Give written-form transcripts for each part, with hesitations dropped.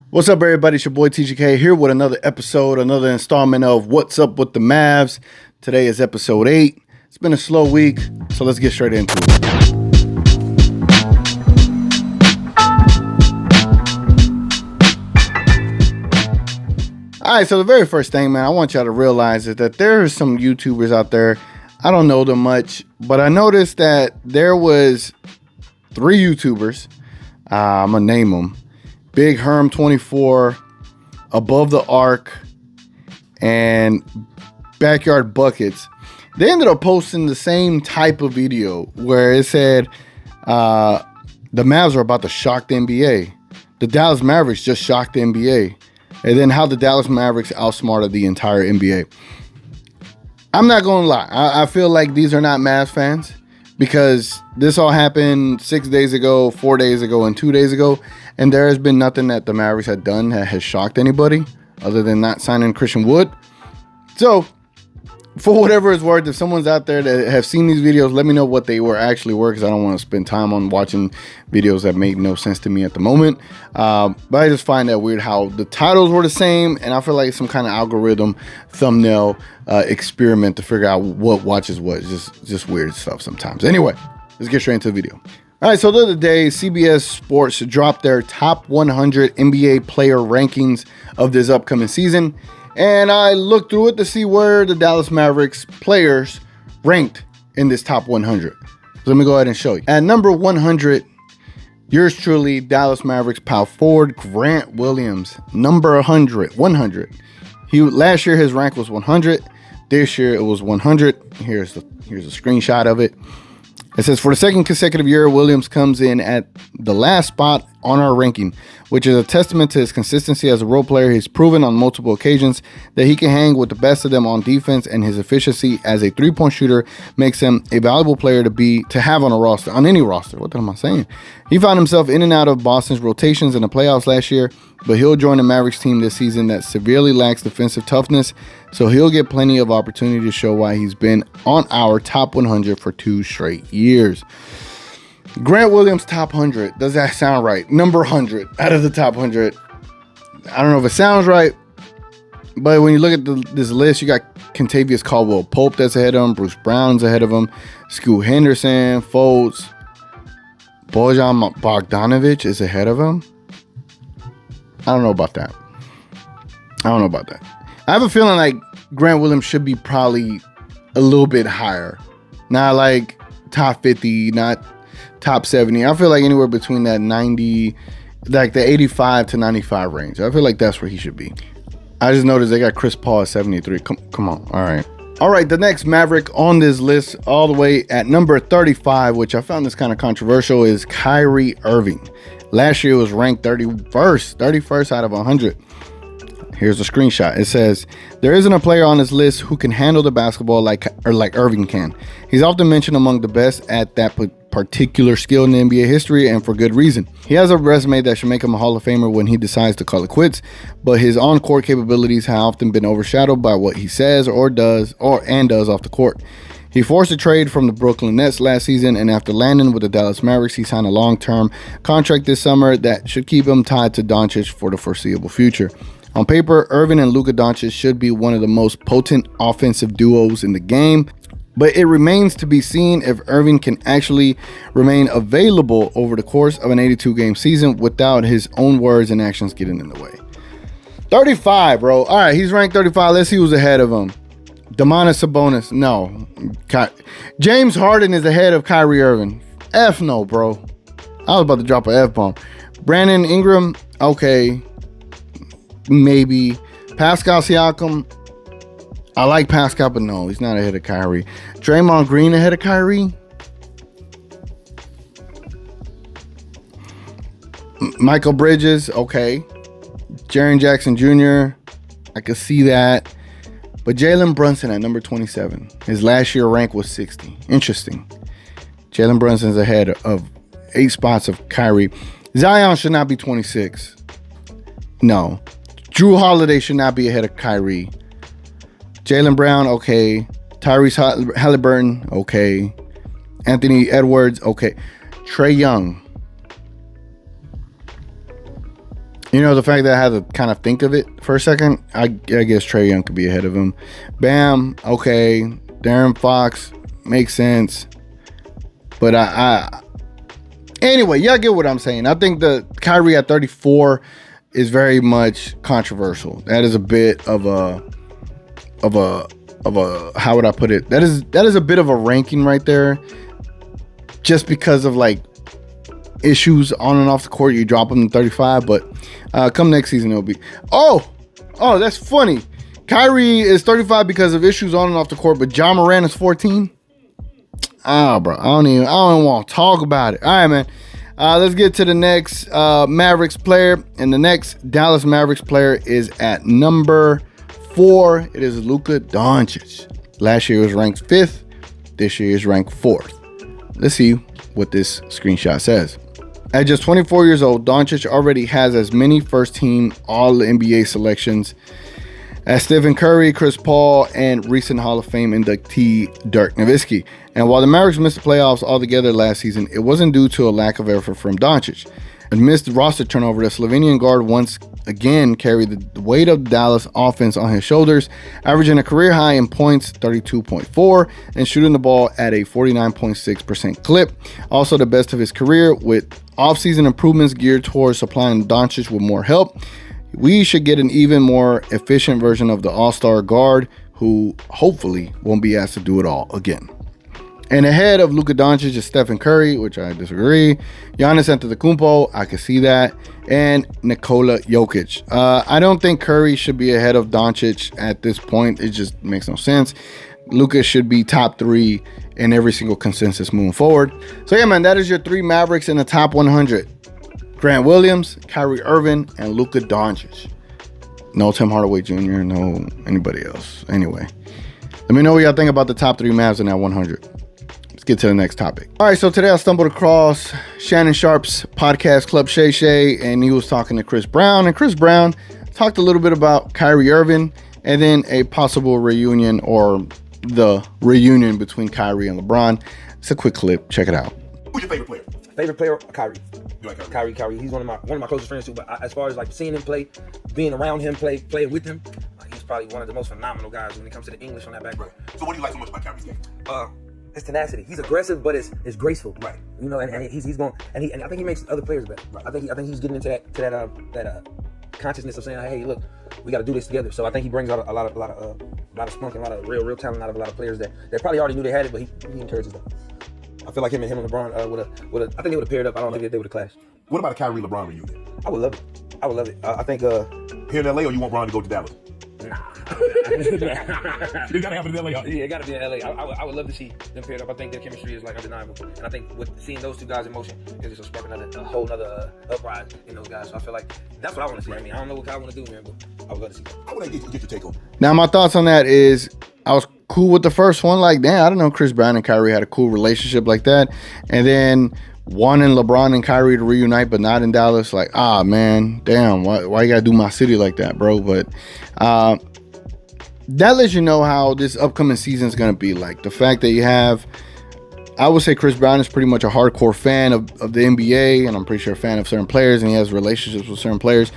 What's up, everybody? It's your boy TGK here with another episode, another installment of What's Up with the Mavs. Today is episode 8. It's been a slow week, so let's get straight into it. All right, so the very first thing, man, I want y'all to realize is that there are some YouTubers out there. I don't know them much, but I noticed that there was 3 YouTubers. I'm going to name them. Big Herm 24, Above the Arc, and Backyard Buckets. They ended up posting the same type of video where it said the Mavs are about to shock the NBA. The Dallas Mavericks just shocked the NBA. And then how the Dallas Mavericks outsmarted the entire NBA. I'm not going to lie. I feel like these are not Mavs fans because this all happened 6 days ago, 4 days ago, and 2 days ago. And there has been nothing that the Mavericks had done that has shocked anybody other than not signing Christian Wood. So, for whatever it's worth, if someone's out there that have seen these videos, let me know what they actually were, because I don't want to spend time on watching videos that make no sense to me at the moment. But I just find that weird how the titles were the same, and I feel like some kind of algorithm thumbnail experiment to figure out what watches what. Just weird stuff sometimes. Anyway, let's get straight into the video. All right, so the other day, CBS Sports dropped their top 100 NBA player rankings of this upcoming season. And I looked through it to see where the Dallas Mavericks players ranked in this top 100. So let me go ahead and show you. At number 100, yours truly, Dallas Mavericks power forward Grant Williams. Number 100. Last year his rank was 100. This year it was 100. Here's a screenshot of it. It says, for the second consecutive year, Williams comes in at the last spot on our ranking, which is a testament to his consistency as a role player. He's proven on multiple occasions that he can hang with the best of them on defense, and his efficiency as a three-point shooter makes him a valuable player to have on a roster, on any roster. What the hell am I saying? He found himself in and out of Boston's rotations in the playoffs last year, but he'll join the Mavericks team this season that severely lacks defensive toughness, so he'll get plenty of opportunity to show why he's been on our top 100 for 2 straight years. Grant Williams, top 100. Does that sound right? Number 100 out of the top 100. I don't know if it sounds right, but when you look at this list, you got Kentavious Caldwell-Pope that's ahead of him, Bruce Brown's ahead of him, Scoot Henderson, Fultz, Bojan Bogdanovic is ahead of him. I don't know about that. I have a feeling like Grant Williams should be probably a little bit higher. Not like top 50, not top 70. I feel like anywhere between that 90, like the 85 to 95 range. I feel like that's where he should be. I just noticed they got Chris Paul at 73. Come on. All right, the next Maverick on this list, all the way at number 35, which I found this kind of controversial, is Kyrie Irving. Last year was ranked 31st out of 100. Here's a screenshot. It says, there isn't a player on this list who can handle the basketball like Irving can. He's often mentioned among the best at that particular skill in the NBA history, and for good reason. He has a resume that should make him a Hall of Famer when he decides to call it quits, but his on-court capabilities have often been overshadowed by what he says or does off the court. He forced a trade from the Brooklyn Nets last season, and after landing with the Dallas Mavericks, he signed a long-term contract this summer that should keep him tied to Doncic for the foreseeable future. On paper, Irving and Luka Doncic should be one of the most potent offensive duos in the game, but it remains to be seen if Irving can actually remain available over the course of an 82-game season without his own words and actions getting in the way. 35, bro. All right, he's ranked 35. Let's see who's ahead of him. Domantas Sabonis. No. James Harden is ahead of Kyrie Irving. F no, bro. I was about to drop an F-bomb. Brandon Ingram. Okay. Maybe. Pascal Siakam. I like Pascal, but no, he's not ahead of Kyrie. Draymond Green ahead of Kyrie. Michael Bridges, okay. Jaren Jackson Jr., I could see that. But Jalen Brunson at number 27. His last year rank was 60. Interesting. Jalen Brunson's ahead of 8 spots of Kyrie. Zion should not be 26. No. Drew Holiday should not be ahead of Kyrie. Jaylen Brown, okay. Tyrese Halliburton, okay. Anthony Edwards, okay. Trae Young. You know, the fact that I had to kind of think of it for a second, I guess Trae Young could be ahead of him. Bam, okay. Darren Fox makes sense. But anyway, y'all get what I'm saying. I think the Kyrie at 34 is very much controversial. That is a bit of a how would I put it? That is a bit of a ranking right there. Just because of like issues on and off the court, you drop him to 35. But come next season, it'll be that's funny. Kyrie is 35 because of issues on and off the court, but Ja Morant is 14. Bro, I don't even want to talk about it. All right, man. Let's get to the next Mavericks player, and the next Dallas Mavericks player is at number 4. It is Luka Doncic. Last year was ranked 5th. This year is ranked 4th. Let's see what this screenshot says. At just 24 years old, Doncic already has as many first-team All-NBA selections as Stephen Curry, Chris Paul, and recent Hall of Fame inductee Dirk Nowitzki. And while the Mavericks missed the playoffs altogether last season, it wasn't due to a lack of effort from Doncic. Amidst roster turnover, the Slovenian guard once again carried the weight of the Dallas offense on his shoulders, averaging a career high in points, 32.4, and shooting the ball at a 49.6% clip. Also the best of his career, with offseason improvements geared towards supplying Doncic with more help. We should get an even more efficient version of the all-star guard who hopefully won't be asked to do it all again. And ahead of Luka Doncic is Stephen Curry, which I disagree. Giannis Antetokounmpo, I can see that. And Nikola Jokic. I don't think Curry should be ahead of Doncic at this point. It just makes no sense. Luka should be top 3 in every single consensus moving forward. So yeah, man, that is your 3 Mavericks in the top 100. Grant Williams, Kyrie Irving, and Luka Doncic. No Tim Hardaway Jr., no anybody else. Anyway, let me know what y'all think about the top 3 Mavs in that 100. Let's get to the next topic. All right, so today I stumbled across Shannon Sharp's podcast, Club Shay Shay, and he was talking to Chris Brown. And Chris Brown talked a little bit about Kyrie Irving and then a possible reunion or the reunion between Kyrie and LeBron. It's a quick clip. Check it out. Who's your favorite player? Favorite player, Kyrie. You like Kyrie? Kyrie. He's one of my closest friends too. But as far as like seeing him play, being around him, playing with him, he's probably one of the most phenomenal guys when it comes to the English on that background. Right. So what do you like so much about Kyrie's game? His tenacity. He's aggressive, but it's graceful. Right. You know, and he's going and I think he makes other players better. Right. I think he's getting into that consciousness of saying, hey, look, we got to do this together. So I think he brings out a lot of spunk and a lot of real talent out of a lot of players that probably already knew they had it, but he encourages them. I feel like him and LeBron I think they would have paired up. I don't think they would have clashed. What about a Kyrie LeBron reunion? I would love it. I think here in LA, or you want Bron to go to Dallas? Nah. You gotta have it in LA. Yeah, it gotta be in LA. I would love to see them paired up. I think their chemistry is like undeniable, and I think with seeing those 2 guys in motion is just sparking a whole nother uprising in those guys. So I feel like that's what I want to see. I mean, I don't know what I want to do, man, but I would love to see that. I want to get your take on it. Now, my thoughts on that is I was cool with the first one. Like, damn, I don't know, Chris Brown and Kyrie had a cool relationship like that. And then wanting LeBron and Kyrie to reunite, but not in Dallas. Like, man, damn, why you gotta do my city like that, bro? But that lets you know how this upcoming season is gonna be. Like, the fact that you have, I would say Chris Brown is pretty much a hardcore fan of the NBA, and I'm pretty sure a fan of certain players, and he has relationships with certain players.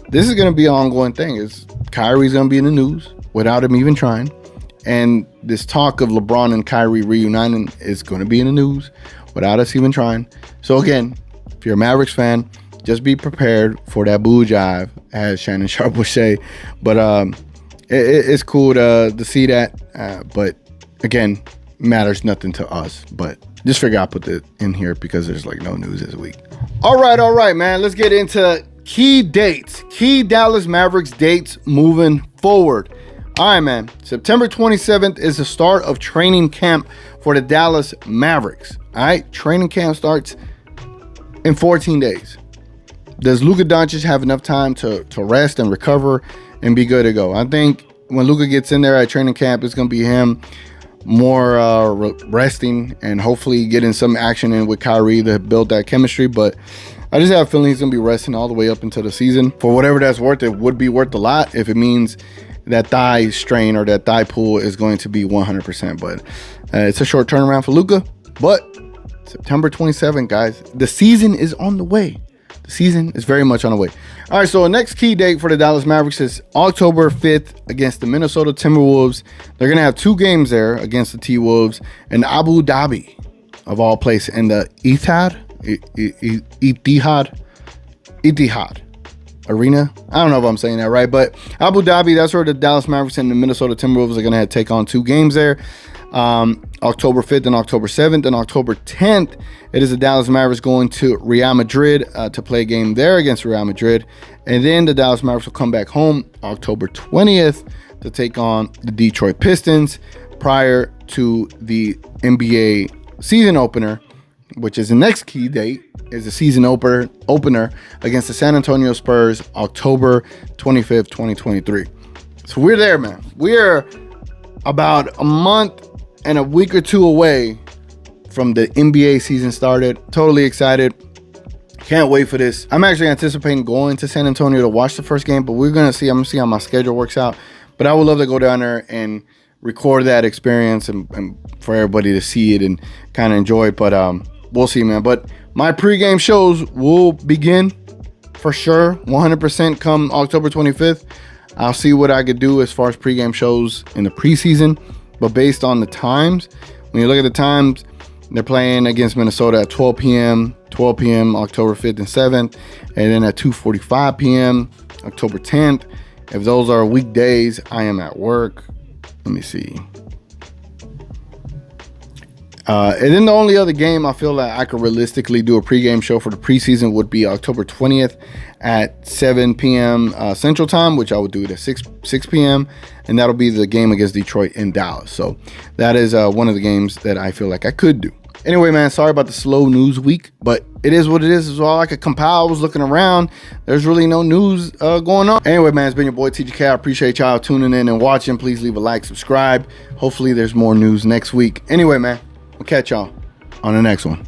This is gonna be an ongoing thing. Kyrie's gonna be in the news without him even trying. And this talk of LeBron and Kyrie reuniting is going to be in the news without us even trying. So again, if you're a Mavericks fan, just be prepared for that boo jive, as Shannon Sharp would say. But it's cool to see that. But again, matters nothing to us. But just figure I put it in here because there's like no news this week. All right, man. Let's get into key dates. Key Dallas Mavericks dates moving forward. All right, man. September 27th is the start of training camp for the Dallas Mavericks. All right, training camp starts in 14 days. Does Luka Doncic have enough time to rest and recover and be good to go? I think when Luka gets in there at training camp, it's going to be him more resting and hopefully getting some action in with Kyrie to build that chemistry. But I just have a feeling he's going to be resting all the way up into the season. For whatever that's worth, it would be worth a lot if it means that thigh strain or that thigh pull is going to be 100%. But it's a short turnaround for Luka. But September 27th, guys, the season is on the way. The season is very much on the way. All right, so the next key date for the Dallas Mavericks is October 5th against the Minnesota Timberwolves. They're going to have 2 games there against the T-Wolves in Abu Dhabi, of all places, in the Etihad Arena. I don't know if I'm saying that right, but Abu Dhabi, that's where the Dallas Mavericks and the Minnesota Timberwolves are going to take on 2 games there. October 5th and October 7th. And October 10th, it is the Dallas Mavericks going to Real Madrid to play a game there against Real Madrid. And then the Dallas Mavericks will come back home October 20th to take on the Detroit Pistons prior to the NBA season opener, which is the next key date, is the season opener against the San Antonio Spurs, October 25th, 2023. So we're there, man. We're about a month and a week or 2 away from the NBA season started. Totally excited. Can't wait for this. I'm actually anticipating going to San Antonio to watch the first game, but I'm gonna see how my schedule works out. But I would love to go down there and record that experience and for everybody to see it and kind of enjoy it. But we'll see, man. But my pregame shows will begin for sure, 100% come October 25th. I'll see what I could do as far as pregame shows in the preseason. But based on the times, when you look at the times, they're playing against Minnesota at 12 p.m., October 5th and 7th, and then at 2:45 p.m., October 10th. If those are weekdays, I am at work. Let me see. And then the only other game I feel like I could realistically do a pregame show for the preseason would be October 20th at 7 p.m. Central Time, which I would do it at 6 p.m. And that'll be the game against Detroit in Dallas. So that is one of the games that I feel like I could do. Anyway, man, sorry about the slow news week, but it is what it is. It's all I could compile. I was looking around. There's really no news going on. Anyway, man, it's been your boy TGK. I appreciate y'all tuning in and watching. Please leave a like, subscribe. Hopefully there's more news next week. Anyway, man, we'll catch y'all on the next one.